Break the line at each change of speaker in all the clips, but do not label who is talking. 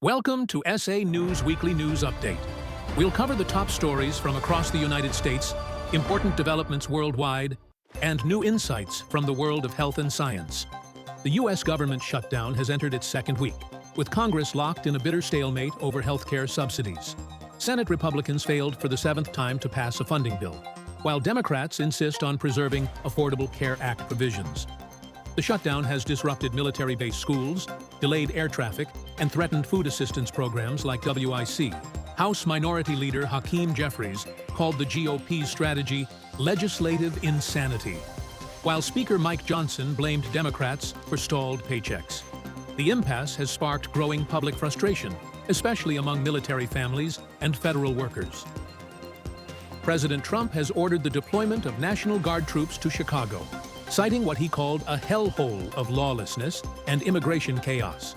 Welcome to SA News Weekly News Update. We'll cover the top stories from across the United States, important developments worldwide, and new insights from the world of health and science. The U.S. government shutdown has entered its second week, with Congress locked in a bitter stalemate over healthcare subsidies. Senate Republicans failed for the seventh time to pass a funding bill, while Democrats insist on preserving Affordable Care Act provisions. The shutdown has disrupted military-based schools, delayed air traffic, and threatened food assistance programs like WIC. House Minority Leader Hakeem Jeffries called the GOP's strategy legislative insanity, while Speaker Mike Johnson blamed Democrats for stalled paychecks. The impasse has sparked growing public frustration, especially among military families and federal workers. President Trump has ordered the deployment of National Guard troops to Chicago, citing what he called a hellhole of lawlessness and immigration chaos.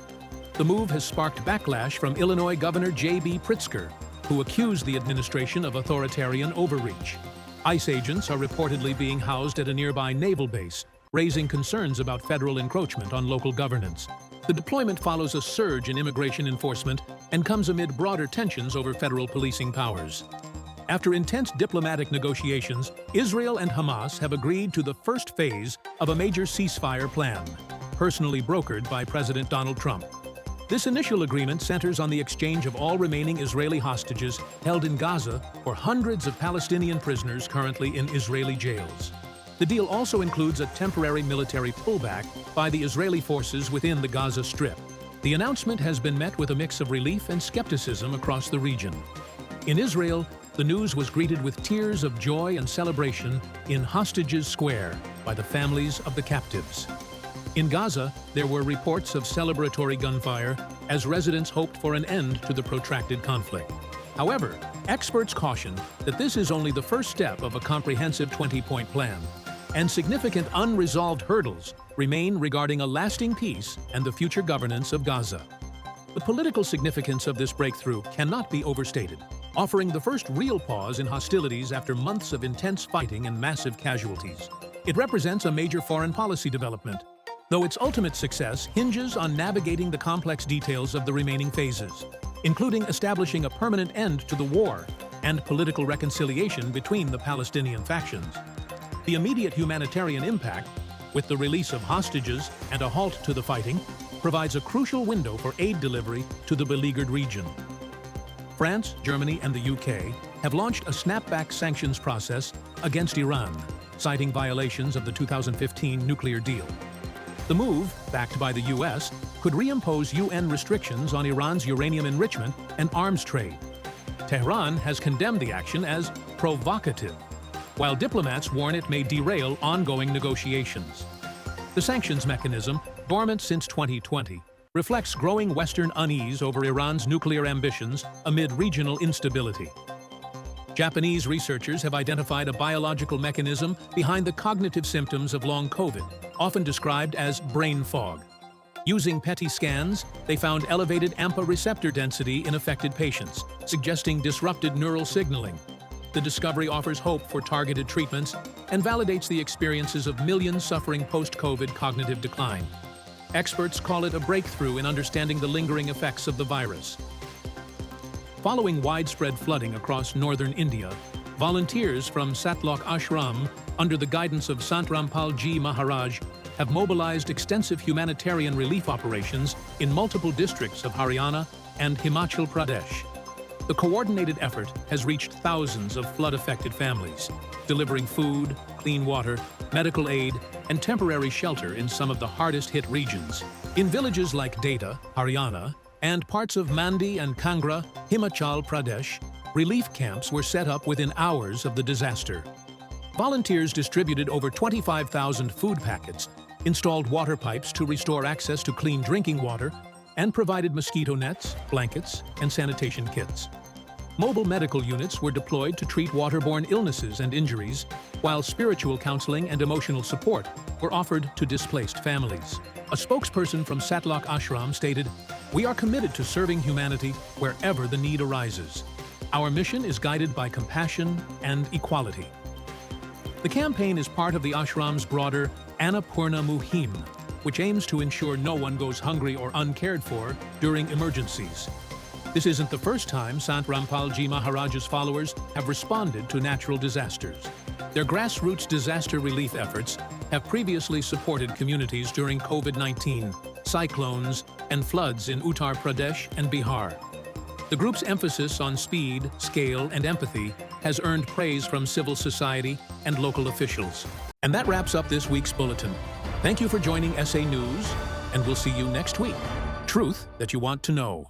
The move has sparked backlash from Illinois Governor J.B. Pritzker, who accused the administration of authoritarian overreach. ICE agents are reportedly being housed at a nearby naval base, raising concerns about federal encroachment on local governance. The deployment follows a surge in immigration enforcement and comes amid broader tensions over federal policing powers. After intense diplomatic negotiations, Israel and Hamas have agreed to the first phase of a major ceasefire plan, personally brokered by President Donald Trump. This initial agreement centers on the exchange of all remaining Israeli hostages held in Gaza for hundreds of Palestinian prisoners currently in Israeli jails. The deal also includes a temporary military pullback by the Israeli forces within the Gaza Strip. The announcement has been met with a mix of relief and skepticism across the region. In Israel, the news was greeted with tears of joy and celebration in Hostages Square by the families of the captives. In Gaza, there were reports of celebratory gunfire as residents hoped for an end to the protracted conflict. However, experts caution that this is only the first step of a comprehensive 20-point plan, and significant unresolved hurdles remain regarding a lasting peace and the future governance of Gaza. The political significance of this breakthrough cannot be overstated, offering the first real pause in hostilities after months of intense fighting and massive casualties. It represents a major foreign policy development, though its ultimate success hinges on navigating the complex details of the remaining phases, including establishing a permanent end to the war and political reconciliation between the Palestinian factions. The immediate humanitarian impact, with the release of hostages and a halt to the fighting, provides a crucial window for aid delivery to the beleaguered region. France, Germany, and the UK have launched a snapback sanctions process against Iran, citing violations of the 2015 nuclear deal. The move, backed by the US, could reimpose UN restrictions on Iran's uranium enrichment and arms trade. Tehran has condemned the action as provocative, while diplomats warn it may derail ongoing negotiations. The sanctions mechanism, dormant since 2020, reflects growing Western unease over Iran's nuclear ambitions amid regional instability. Japanese researchers have identified a biological mechanism behind the cognitive symptoms of long COVID, often described as brain fog. Using PET scans, they found elevated AMPA receptor density in affected patients, suggesting disrupted neural signaling. The discovery offers hope for targeted treatments and validates the experiences of millions suffering post-COVID cognitive decline. Experts call it a breakthrough in understanding the lingering effects of the virus. Following widespread flooding across northern India, volunteers from Satlok Ashram, under the guidance of Sant Rampal Ji Maharaj, have mobilized extensive humanitarian relief operations in multiple districts of Haryana and Himachal Pradesh. The coordinated effort has reached thousands of flood-affected families, delivering food, clean water, medical aid, and temporary shelter in some of the hardest-hit regions. In villages like Data, Haryana, and parts of Mandi and Kangra, Himachal Pradesh, relief camps were set up within hours of the disaster. Volunteers distributed over 25,000 food packets, installed water pipes to restore access to clean drinking water, and provided mosquito nets, blankets, and sanitation kits. Mobile medical units were deployed to treat waterborne illnesses and injuries, while spiritual counseling and emotional support were offered to displaced families. A spokesperson from Satlok Ashram stated, "We are committed to serving humanity wherever the need arises. Our mission is guided by compassion and equality." The campaign is part of the ashram's broader Annapurna Muhim, which aims to ensure no one goes hungry or uncared for during emergencies. This isn't the first time Sant Rampal Ji Maharaj's followers have responded to natural disasters. Their grassroots disaster relief efforts have previously supported communities during COVID-19, cyclones, and floods in Uttar Pradesh and Bihar. The group's emphasis on speed, scale, and empathy has earned praise from civil society and local officials. And that wraps up this week's bulletin. Thank you for joining SA News, and we'll see you next week. Truth that you want to know.